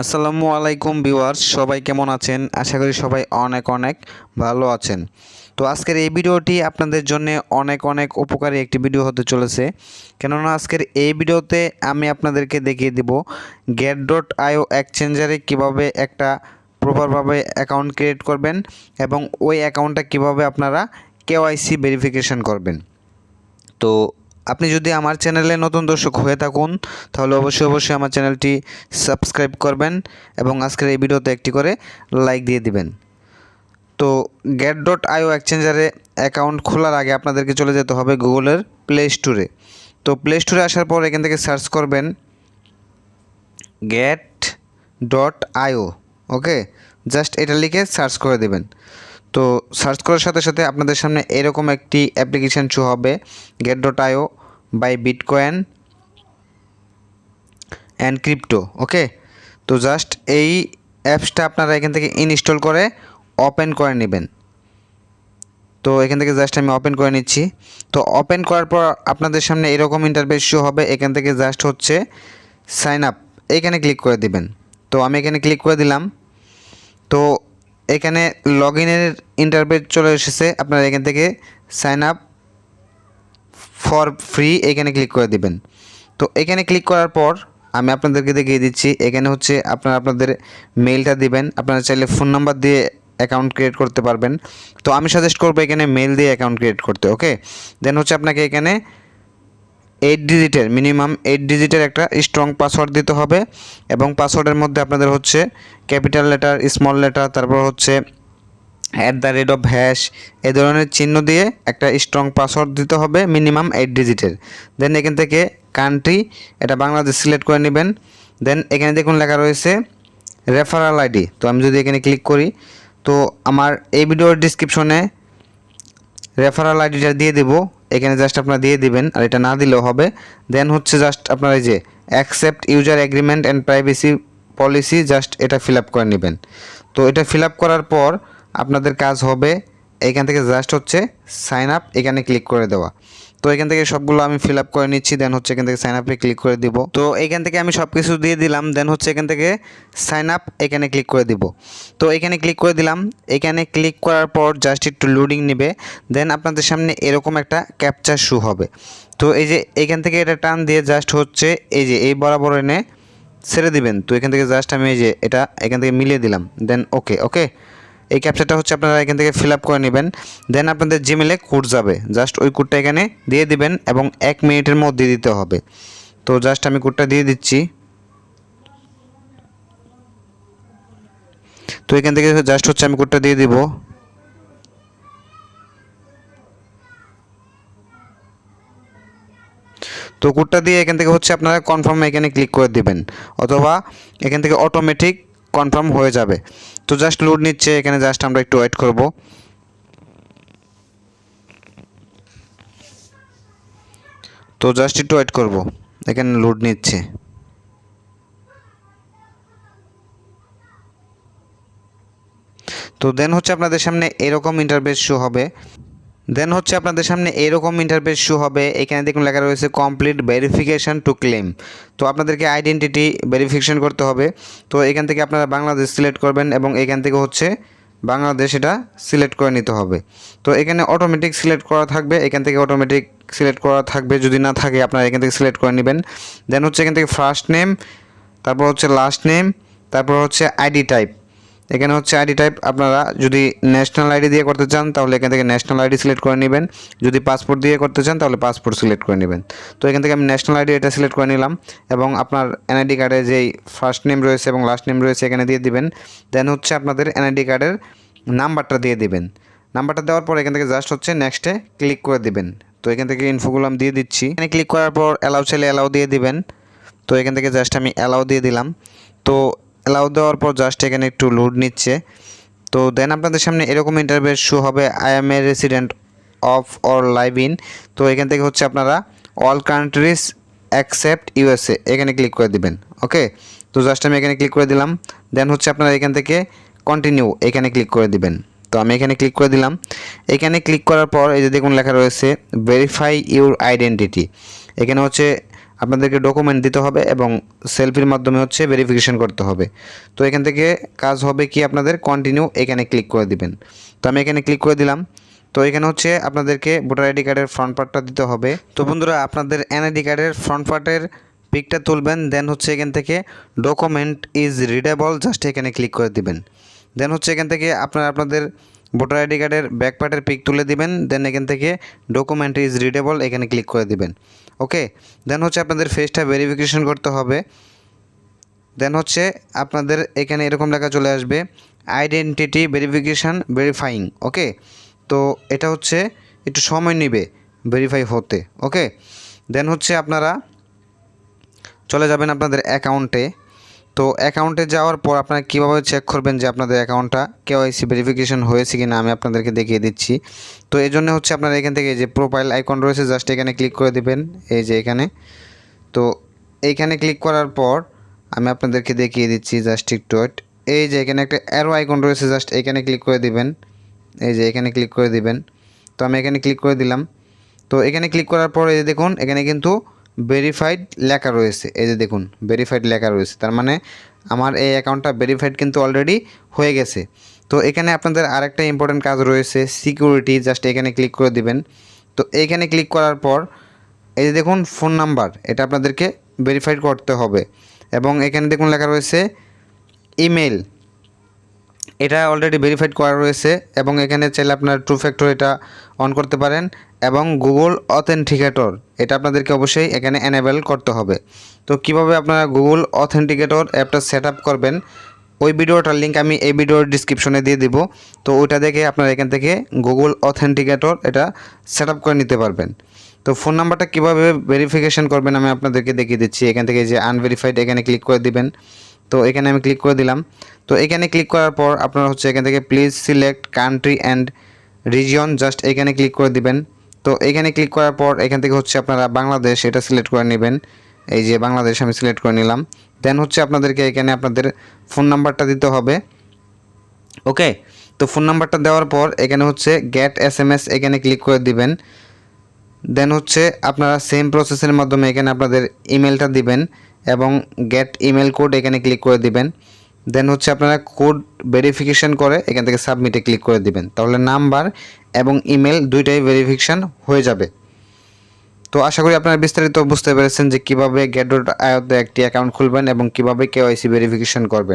আসসালামু আলাইকুম ভিউয়ার্স, সবাই কেমন আছেন? আশা করি সবাই অনেক অনেক ভালো আছেন। তো আজকের এই ভিডিওটি আপনাদের জন্য অনেক অনেক উপকারী একটি ভিডিও হতে চলেছে, কেননা আজকের এই ভিডিওতে আমি আপনাদেরকে দেখিয়ে দিব get.io এক্সচেঞ্জারে কিভাবে একটা প্রপারভাবে অ্যাকাউন্ট ক্রিয়েট করবেন এবং ওই অ্যাকাউন্টটা কিভাবে আপনারা কেওয়াইসি ভেরিফিকেশন করবেন। তো আপনি যদি আমার চ্যানেলে নতুন দর্শক হয়ে থাকুন তাহলে অবশ্যই আমার চ্যানেলটি সাবস্ক্রাইব করবেন এবং আজকের এই ভিডিওতে একটি করে লাইক দিয়ে দিবেন। তো get.io এক্সচেঞ্জারে অ্যাকাউন্ট খোলার আগে আপনাদেরকে চলে যেতে হবে গুগলের প্লে স্টোরে। তো প্লে স্টোরে আসার পর এখান থেকে সার্চ করবেন get.io। ওকে, জাস্ট এটা লিখে সার্চ করে দেবেন। তো সার্চ করার সাথে সাথে আপনাদের সামনে এরকম একটি অ্যাপ্লিকেশান শো হবে, get.io buy bitcoin and crypto. Okay, তো জাস্ট এই অ্যাপসটা আপনারা এখান থেকে ইনস্টল করে ওপেন করে নেবেন। তো এখান থেকে জাস্ট আমি ওপেন করে নিচ্ছি। তো ওপেন করার পর আপনাদের সামনে এরকম ইন্টারফেস শো হবে। এখান থেকে জাস্ট হচ্ছে সাইন আপ, এইখানে ক্লিক করে দিবেন। তো আমি এখানে ক্লিক করে দিলাম। তো এখানে লগ ইনের ইন্টারফেস চলে এসেছে। আপনারা এখান থেকে সাইন আপ ফর ফ্রি এখানে ক্লিক করে দিবেন। তো এখানে ক্লিক করার পর আমি আপনাদেরকে দেখিয়ে দিচ্ছি, এখানে হচ্ছে আপনাদের মেইলটা দিবেন। আপনারা চাইলে ফোন নাম্বার দিয়ে অ্যাকাউন্ট ক্রিয়েট করতে পারবেন। তো আমি সাজেস্ট করবো এখানে মেল দিয়ে অ্যাকাউন্ট ক্রিয়েট করতে। ওকে, দেন হচ্ছে আপনাকে এখানে 8 ডিজিটের মিনিমাম 8 ডিজিটের একটা স্ট্রং পাসওয়ার্ড দিতে হবে এবং পাসওয়ার্ডের মধ্যে আপনাদের হচ্ছে ক্যাপিটাল লেটার, স্মল লেটার, তারপর হচ্ছে @# এই ধরনের চিহ্ন দিয়ে একটা স্ট্রং পাসওয়ার্ড দিতে হবে মিনিমাম 8 ডিজিটের। দেন এখান থেকে কান্ট্রি এটা বাংলাদেশ সিলেক্ট করে নেবেন। দেন এখানে দেখুন লেখা রয়েছে রেফারাল আইডি। তো আমি যদি এখানে ক্লিক করি তো আমার এই ভিডিওর ডিসক্রিপশনে রেফারাল আইডিটা দিয়ে দেবো, এখানে জাস্ট আপনারা দিয়ে দিবেন, আর এটা না দিলেও হবে। দেন হচ্ছে জাস্ট আপনারা এই যে accept user agreement and privacy policy just এটা ফিল আপ করে নেবেন। তো এটা ফিল আপ করার পর আপনাদের কাজ হবে এখান থেকে জাস্ট হচ্ছে সাইন আপ এখানে ক্লিক করে দেওয়া। তো এখান থেকে সবগুলো আমি ফিল আপ করে নিচ্ছি। দেন হচ্ছে এখান থেকে সাইন আপে ক্লিক করে দিব। তো এখান থেকে আমি সব কিছু দিয়ে দিলাম। দেন হচ্ছে এখান থেকে সাইন আপ এখানে ক্লিক করে দিব। তো এখানে ক্লিক করে দিলাম। এখানে ক্লিক করার পর জাস্ট একটু লোডিং নেবে। দেন আপনাদের সামনে এরকম একটা ক্যাপচা শো হবে। তো এই যে এখান থেকে এটা টান দিয়ে জাস্ট হচ্ছে এই যে এই বরাবর এনে ছেড়ে দিবেন। তো এখান থেকে জাস্ট আমি এই যে এটা এখান থেকে মিলিয়ে দিলাম। দেন ওকে, এই ক্যাপচাটা হচ্ছে আপনারা এখান থেকে ফিল আপ করে নেবেন। দেন আপনাদের জিমেলে কোড যাবে, জাস্ট ওই কোডটা এখানে দিয়ে দিবেন এবং 1 মিনিটের মধ্যে দিতে হবে। তো জাস্ট আমি কোডটা দিয়ে দিচ্ছি। তো এখান থেকে জাস্ট হচ্ছে আমি কোডটা দিয়ে দিব। তো কোডটা দিয়ে এখান থেকে হচ্ছে আপনারা কনফার্ম এখানে ক্লিক করে দিবেন, অথবা এখান থেকে অটোমেটিক কনফার্ম হয়ে যাবে। তো জাস্ট লোড নিচ্ছে, এখানে জাস্ট আমরা একটু ওয়েট করব। তো জাস্ট একটু ওয়েট করব, এখানে লোড নিচ্ছে। তো দেন হচ্ছে আপনাদের সামনে এরকম ইন্টারফেস শো হবে। এখানে দেখুন লেখা রয়েছে কমপ্লিট ভেরিফিকেশন টু ক্লেম। তো আপনাদেরকে আইডেন্টিটি ভেরিফিকেশন করতে হবে। তো এখান থেকে আপনারা বাংলাদেশ সিলেক্ট করবেন এবং এখান থেকে হচ্ছে বাংলাদেশ এটা সিলেক্ট করে নিতে হবে। তো এখানে অটোমেটিক সিলেক্ট করা থাকবে, এখান থেকে অটোমেটিক সিলেক্ট করা থাকবে, যদি না থাকে আপনারা এখান থেকে সিলেক্ট করে নেবেন। দেন হচ্ছে এখান থেকে ফার্স্ট নেম, তারপর হচ্ছে লাস্ট নেম, তারপর হচ্ছে আইডি টাইপ। এখানে হচ্ছে আইডি টাইপ আপনারা যদি ন্যাশনাল আইডি দিয়ে করতে চান তাহলে এখান থেকে ন্যাশনাল আইডি সিলেক্ট করে নেবেন, যদি পাসপোর্ট দিয়ে করতে চান তাহলে পাসপোর্ট সিলেক্ট করে নেবেন। তো এখান থেকে আমি ন্যাশনাল আইডি এটা সিলেক্ট করে নিলাম এবং আপনার এনআইডি কার্ডে যেই ফার্স্ট নেম রয়েছে এবং লাস্ট নেম রয়েছে এখানে দিয়ে দিবেন। দেন হচ্ছে আপনাদের এনআইডি কার্ডের নাম্বারটা দিয়ে দিবেন। নাম্বারটা দেওয়ার পর এখান থেকে জাস্ট হচ্ছে নেক্সটে ক্লিক করে দিবেন। তো এখান থেকে ইনফোগুলো আমি দিয়ে দিচ্ছি। এখানে ক্লিক করার পর অ্যালাউ চাইলে অ্যালাউ দিয়ে দিবেন। তো এখান থেকে জাস্ট আমি অ্যালাউ দিয়ে দিলাম। তো অ্যালাউ দেওয়ার পর জাস্ট এখানে একটু লোড নিচ্ছে। তো দেন আপনাদের সামনে এরকম ইন্টারফেস শো হবে, I M A resident of or live in. তো এখান থেকে হচ্ছে আপনারা অল কান্ট্রিজ অ্যাকসেপ্ট ইউএসএ এখানে ক্লিক করে দিবেন। ওকে, তো জাস্ট আমি এখানে ক্লিক করে দিলাম। দেন হচ্ছে আপনারা এখান থেকে কন্টিনিউ এখানে ক্লিক করে দিবেন। তো আমি এখানে ক্লিক করে দিলাম। এখানে ক্লিক করার পর এই যে দেখুন লেখা রয়েছে ভেরিফাই ইউর আইডেন্টিটি। এখানে হচ্ছে আপনাদেরকে ডকুমেন্ট দিতে হবে এবং সেলফির মাধ্যমে হচ্ছে ভেরিফিকেশন করতে হবে। তো এখান থেকে কাজ হবে কি আপনাদের কন্টিনিউ এখানে ক্লিক করে দিবেন। তো আমি এখানে ক্লিক করে দিলাম। তো এখানে হচ্ছে আপনাদেরকে ভোটার আইডি কার্ডের ফ্রন্ট পার্টটা দিতে হবে। তো বন্ধুরা আপনাদের এনআইডি কার্ডের ফ্রন্ট পার্টের পিকটা তুলবেন, দেন হচ্ছে এখান থেকে ডকুমেন্ট ইজ রিডেবল জাস্ট এখানে ক্লিক করে দিবেন। দেন হচ্ছে এখান থেকে আপনাদের ভোটার আইডি কার্ডের ব্যাক পার্টের পিক তুলে দিবেন, দেন এখান থেকে ডকুমেন্ট ইজ রিডেবল এখানে ক্লিক করে দিবেন। ওকে, দেন হচ্ছে আপনাদের ফেসটা ভেরিফিকেশন করতে হবে। দেন হচ্ছে আপনাদের এখানে এরকম লেখা চলে আসবে আইডেন্টিটি ভেরিফিকেশান ভেরিফাইং। ওকে, তো এটা হচ্ছে একটু সময় নেবে ভেরিফাই হতে। ওকে, দেন হচ্ছে আপনারা চলে যাবেন আপনাদের অ্যাকাউন্টে। তো অ্যাকাউন্টে যাওয়ার পর আপনারা কীভাবে চেক করবেন যে আপনাদের অ্যাকাউন্টটা কেওয়াইসি ভেরিফিকেশন হয়েছে কি না আমি আপনাদেরকে দেখিয়ে দিচ্ছি। তো এই জন্য হচ্ছে আপনারা এখান থেকে যে প্রোফাইল আইকন রয়েছে জাস্ট এখানে ক্লিক করে দিবেন, এই যে এখানে। তো এইখানে ক্লিক করার পর আমি আপনাদেরকে দেখিয়ে দিচ্ছি, জাস্ট একটু ওয়েট। এই যে এখানে একটা অ্যারো আইকন রয়েছে জাস্ট এখানে ক্লিক করে দিবেন, এই যে এখানে ক্লিক করে দিবেন। তো আমি এখানে ক্লিক করে দিলাম। তো এখানে ক্লিক করার পর এই যে দেখুন এখানে কিন্তু ভেরিফাইড লেখা রয়েছে, এই যে দেখুন ভেরিফাইড লেখা রয়েছে, তার মানে আমার এই অ্যাকাউন্টটা ভেরিফাইড কিন্তু অলরেডি হয়ে গেছে। তো এখানে আপনাদের আরেকটা ইম্পর্টেন্ট কাজ রয়েছে সিকিউরিটি, জাস্ট এখানে ক্লিক করে দিবেন। তো এইখানে ক্লিক করার পর এই যে দেখুন ফোন নাম্বার, এটা আপনাদেরকে ভেরিফাইড করতে হবে। এবং এখানে দেখুন লেখা রয়েছে ইমেল, এটা অলরেডি ভেরিফাইড করা রয়েছে। এবং এখানে চাইলে আপনার টু ফ্যাক্টর এটা অন করতে পারেন এবং গুগল অথেন্টিকেটর এটা আপনাদেরকে অবশ্যই এখানে এনেবল করতে হবে। তো কিভাবে আপনারা গুগল অথেন্টিকেটর অ্যাপটা সেট আপ করবেন ওই ভিডিওটার লিঙ্ক আমি এই ভিডিওর ডিসক্রিপশনে দিয়ে দিব। তো ওইটা দেখে আপনারা এখান থেকে গুগল অথেন্টিকেটর এটা সেট আপ করে নিতে পারবেন। তো ফোন নাম্বারটা কীভাবে ভেরিফিকেশন করবেন আমি আপনাদেরকে দেখিয়ে দিচ্ছি। এখান থেকে যে আনভেরিফাইড এখানে ক্লিক করে দিবেন। তো এখানে আমি ক্লিক করে দিলাম। তো এখানে ক্লিক করার পর আপনারা হচ্ছে এখান থেকে please select country and region just এখানে ক্লিক করে দিবেন। তো এখানে ক্লিক করার পর এখান থেকে হচ্ছে আপনারা বাংলাদেশ এটা সিলেক্ট করে নেবেন, এই যে বাংলাদেশ আমি সিলেক্ট করে নিলাম। দেন হচ্ছে আপনাদেরকে এখানে আপনাদের ফোন নাম্বারটা দিতে হবে। ওকে, তো ফোন নাম্বারটা দেওয়ার পর এখানে হচ্ছে গেট SMS এখানে ক্লিক করে দিবেন। দেন হচ্ছে আপনারা সেম প্রসেসের মাধ্যমে এখানে আপনাদের ইমেলটা দিবেন এবং গেট ইমেল কোড এখানে ক্লিক করে দিবেন। দেন হচ্ছে আপনারা কোড ভেরিফিকেশন করে এখান থেকে সাবমিটে ক্লিক করে দিবেন, তাহলে নাম্বার এবং ইমেল দুইটাই ভেরিফিকেশন হয়ে যাবে। তো আশা করি আপনারা বিস্তারিত বুঝতে পেরেছেন যে কীভাবে get.io তে একটি অ্যাকাউন্ট খুলবেন এবং কীভাবে KYC ভেরিফিকেশন করবেন।